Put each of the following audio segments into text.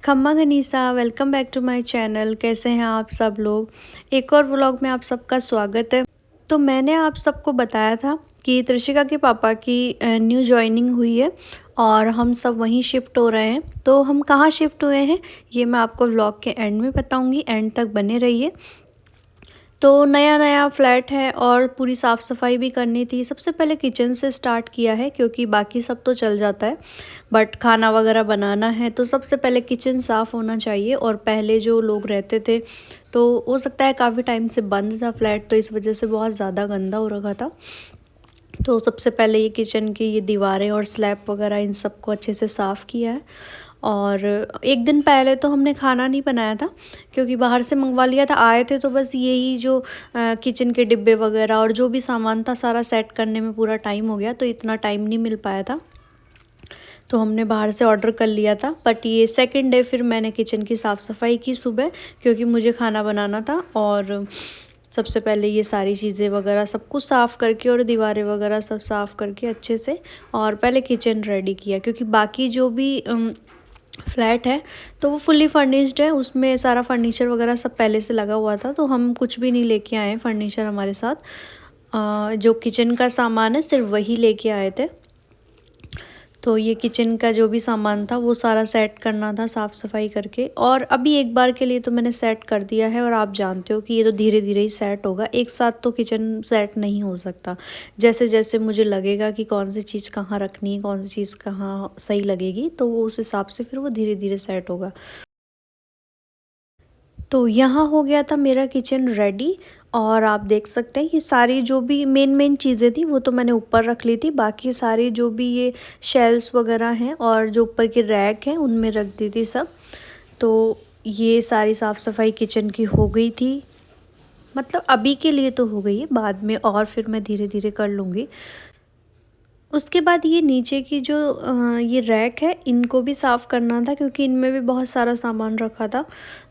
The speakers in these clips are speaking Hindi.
खम्मा गनीसा, welcome back to my channel. कैसे हैं आप सब लोग। एक और व्लॉग में आप सबका स्वागत है। तो मैंने आप सबको बताया था कि त्रिशिका के पापा की न्यू जॉइनिंग हुई है और हम सब वहीं शिफ्ट हो रहे हैं। तो हम कहाँ शिफ्ट हुए हैं ये मैं आपको व्लॉग के एंड में बताऊंगी, एंड तक बने रहिए। तो नया नया फ्लैट है और पूरी साफ़ सफाई भी करनी थी। सबसे पहले किचन से स्टार्ट किया है क्योंकि बाकी सब तो चल जाता है, बट खाना वगैरह बनाना है तो सबसे पहले किचन साफ़ होना चाहिए। और पहले जो लोग रहते थे तो हो सकता है काफ़ी टाइम से बंद था फ्लैट, तो इस वजह से बहुत ज़्यादा गंदा हो रखा था। तो सबसे पहले ये किचन की ये दीवारें और स्लैब वगैरह इन सबको अच्छे से साफ़ किया है। और एक दिन पहले तो हमने खाना नहीं बनाया था क्योंकि बाहर से मंगवा लिया था। आए थे तो बस यही जो किचन के डिब्बे वगैरह और जो भी सामान था सारा सेट करने में पूरा टाइम हो गया, तो इतना टाइम नहीं मिल पाया था। तो हमने बाहर से ऑर्डर कर लिया था। बट ये सेकंड डे फिर मैंने किचन की साफ़ सफाई की सुबह, क्योंकि मुझे खाना बनाना था। और सबसे पहले ये सारी चीज़ें वगैरह सब कुछ साफ़ करके और दीवारें वगैरह सब साफ़ करके अच्छे से, और पहले किचन रेडी किया क्योंकि बाकी जो भी फ्लैट है तो वो फुल्ली फर्निश्ड है, उसमें सारा फर्नीचर वगैरह सब पहले से लगा हुआ था। तो हम कुछ भी नहीं लेके आए हैं फर्नीचर हमारे साथ। जो किचन का सामान है सिर्फ वही लेके आए थे। तो ये किचन का जो भी सामान था वो सारा सेट करना था साफ़ सफाई करके। और अभी एक बार के लिए तो मैंने सेट कर दिया है, और आप जानते हो कि ये तो धीरे धीरे ही सेट होगा, एक साथ तो किचन सेट नहीं हो सकता। जैसे जैसे मुझे लगेगा कि कौन सी चीज़ कहाँ रखनी है, कौन सी चीज़ कहाँ सही लगेगी, तो वो उस हिसाब से फिर वो धीरे धीरे सेट होगा। तो यहाँ हो गया था मेरा किचन रेडी। और आप देख सकते हैं ये सारी जो भी मेन मेन चीज़ें थी वो तो मैंने ऊपर रख ली थी, बाकी सारी जो भी ये शेल्व्स वगैरह हैं और जो ऊपर के रैक हैं उनमें रख दी थी सब। तो ये सारी साफ़ सफाई किचन की हो गई थी। मतलब अभी के लिए तो हो गई है, बाद में और फिर मैं धीरे धीरे कर लूँगी। उसके बाद ये नीचे की जो ये रैक है इनको भी साफ़ करना था क्योंकि इनमें भी बहुत सारा सामान रखा था।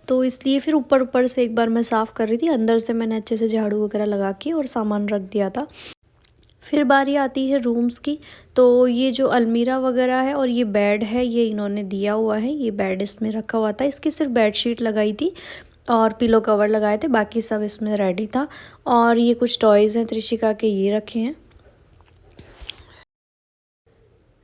तो इसलिए फिर ऊपर ऊपर से एक बार मैं साफ़ कर रही थी, अंदर से मैंने अच्छे से झाड़ू वगैरह लगा के और सामान रख दिया था। फिर बारी आती है रूम्स की। तो ये जो अलमीरा वगैरह है और ये बेड है ये इन्होंने दिया हुआ है, ये बेड इसमें रखा हुआ था। इसकी सिर्फ बेडशीट लगाई थी और पिलो कवर लगाए थे, बाकी सब इसमें रेडी था। और ये कुछ टॉयज़ हैं त्रिशिका के, ये रखे हैं।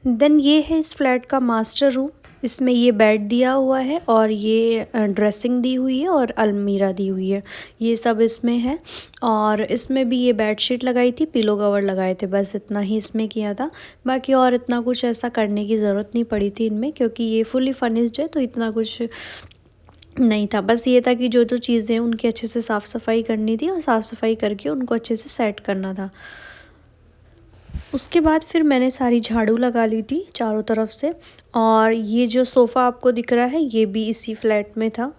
देन ये है इस फ्लैट का मास्टर रूम। इसमें ये बेड दिया हुआ है और ये ड्रेसिंग दी हुई है और अलमीरा दी हुई है, ये सब इसमें है। और इसमें भी ये बेडशीट लगाई थी, पिलो कवर लगाए थे, बस इतना ही इसमें किया था। बाकी और इतना कुछ ऐसा करने की ज़रूरत नहीं पड़ी थी इनमें, क्योंकि ये फुली फर्निश्ड है तो इतना कुछ नहीं था। बस ये था कि जो जो चीज़ें उनकी अच्छे से साफ़ सफाई करनी थी और साफ़ सफाई करके उनको अच्छे से सेट करना था। उसके बाद फिर मैंने सारी झाड़ू लगा ली थी चारों तरफ से। और ये जो सोफ़ा आपको दिख रहा है ये भी इसी फ्लैट में था।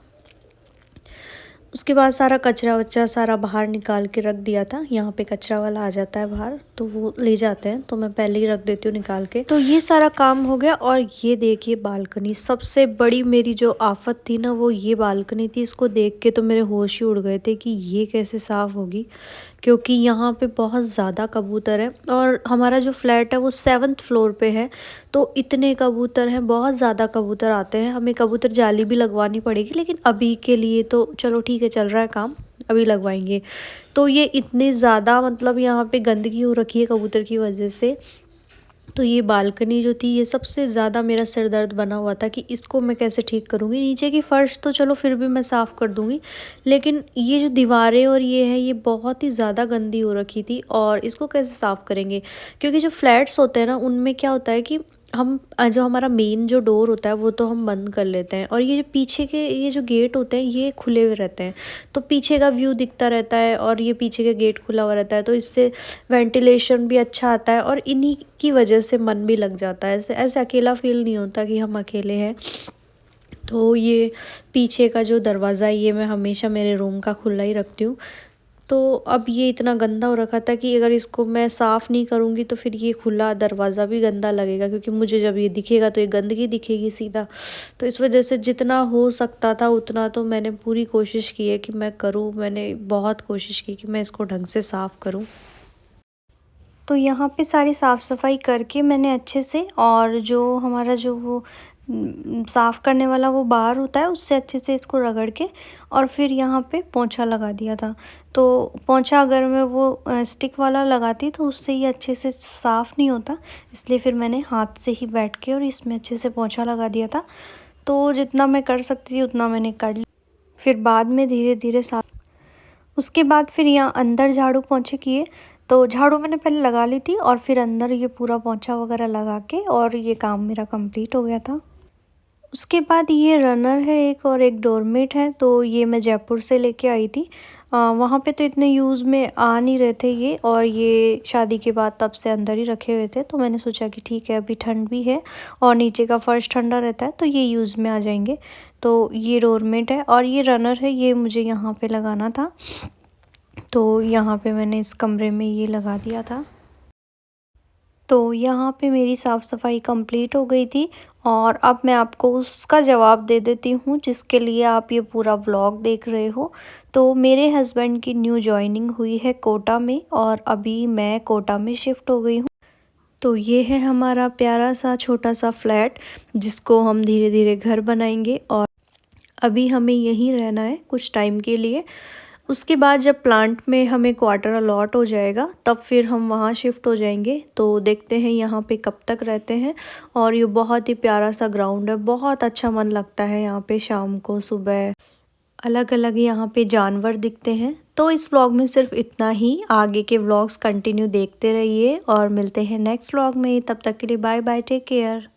उसके बाद सारा कचरा वचरा सारा बाहर निकाल के रख दिया था। यहाँ पे कचरा वाला आ जाता है बाहर तो वो ले जाते हैं, तो मैं पहले ही रख देती हूँ निकाल के। तो ये सारा काम हो गया। और ये देखिए बालकनी, सबसे बड़ी मेरी जो आफत थी ना वो ये बालकनी थी। इसको देख के तो मेरे होश ही उड़ गए थे कि ये कैसे साफ़ होगी, क्योंकि यहाँ पे बहुत ज़्यादा कबूतर है। और हमारा जो फ्लैट है वो 7th फ्लोर पे है, तो इतने कबूतर हैं, बहुत ज़्यादा कबूतर आते हैं। हमें कबूतर जाली भी लगवानी पड़ेगी, लेकिन अभी के लिए तो चलो ठीक है, चल रहा है काम, अभी लगवाएंगे। तो ये इतनी ज़्यादा मतलब यहाँ पे गंदगी हो रखी है कबूतर की वजह से। तो ये बालकनी जो थी ये सबसे ज़्यादा मेरा सिर दर्द बना हुआ था कि इसको मैं कैसे ठीक करूँगी। नीचे की फ़र्श तो चलो फिर भी मैं साफ़ कर दूँगी, लेकिन ये जो दीवारें और ये है ये बहुत ही ज़्यादा गंदी हो रखी थी, और इसको कैसे साफ़ करेंगे। क्योंकि जो फ्लैट्स होते हैं ना उनमें क्या होता है कि हम जो हमारा मेन जो डोर होता है वो तो हम बंद कर लेते हैं, और ये जो पीछे के ये जो गेट होते हैं ये खुले हुए रहते हैं, तो पीछे का व्यू दिखता रहता है और ये पीछे का गेट खुला हुआ रहता है, तो इससे वेंटिलेशन भी अच्छा आता है और इन्हीं की वजह से मन भी लग जाता है। ऐसे ऐसे अकेला फील नहीं होता कि हम अकेले हैं। तो ये पीछे का जो दरवाज़ा है ये मैं हमेशा मेरे रूम का खुला ही रखती हूँ। तो अब ये इतना गंदा हो रखा था कि अगर इसको मैं साफ़ नहीं करूँगी तो फिर ये खुला दरवाज़ा भी गंदा लगेगा, क्योंकि मुझे जब ये दिखेगा तो ये गंदगी दिखेगी सीधा। तो इस वजह से जितना हो सकता था उतना तो मैंने पूरी कोशिश की है कि मैं करूँ। मैंने बहुत कोशिश की कि मैं इसको ढंग से साफ़ करूँ। तो यहाँ पे सारी साफ़ सफाई करके मैंने अच्छे से, और जो हमारा जो वो साफ़ करने वाला वो बार होता है, उससे अच्छे से इसको रगड़ के और फिर यहाँ पे पोंछा लगा दिया था। तो पोंछा अगर मैं वो स्टिक वाला लगाती तो उससे ये अच्छे से साफ़ नहीं होता, इसलिए फिर मैंने हाथ से ही बैठ के और इसमें अच्छे से पोंछा लगा दिया था। तो जितना मैं कर सकती थी उतना मैंने कर लिया। फिर बाद में धीरे धीरे साफ, उसके बाद फिर यहाँ अंदर झाड़ू पोंछे किए। तो झाड़ू मैंने पहले लगा ली थी और फिर अंदर ये पूरा पोंछा वगैरह लगा के और ये काम मेरा कंप्लीट हो गया था। उसके बाद ये रनर है एक और एक डोरमेट है, तो ये मैं जयपुर से लेके आई थी। वहाँ पे तो इतने यूज़ में आ नहीं रहे थे ये, और ये शादी के बाद तब से अंदर ही रखे हुए थे, तो मैंने सोचा कि ठीक है अभी ठंड भी है और नीचे का फर्श ठंडा रहता है तो ये यूज़ में आ जाएंगे। तो ये डोरमेट है और ये रनर है, ये मुझे यहाँ पे लगाना था, तो यहाँ पे मैंने इस कमरे में ये लगा दिया था। तो यहाँ पे मेरी साफ़ सफाई कंप्लीट हो गई थी और अब मैं आपको उसका जवाब दे देती हूँ जिसके लिए आप ये पूरा व्लॉग देख रहे हो। तो मेरे हस्बैंड की न्यू जॉइनिंग हुई है कोटा में और अभी मैं कोटा में शिफ्ट हो गई हूँ। तो ये है हमारा प्यारा सा छोटा सा फ्लैट जिसको हम धीरे धीरे घर बनाएंगे और अभी हमें यहीं रहना है कुछ टाइम के लिए। उसके बाद जब प्लांट में हमें क्वार्टर अलॉट हो जाएगा तब फिर हम वहाँ शिफ्ट हो जाएंगे। तो देखते हैं यहाँ पे कब तक रहते हैं। और ये बहुत ही प्यारा सा ग्राउंड है, बहुत अच्छा मन लगता है यहाँ पे शाम को सुबह। अलग अलग यहाँ पे जानवर दिखते हैं। तो इस व्लॉग में सिर्फ इतना ही, आगे के व्लॉग्स कंटिन्यू देखते रहिए और मिलते हैं नेक्स्ट व्लॉग में। तब तक के लिए बाय बाय, टेक केयर।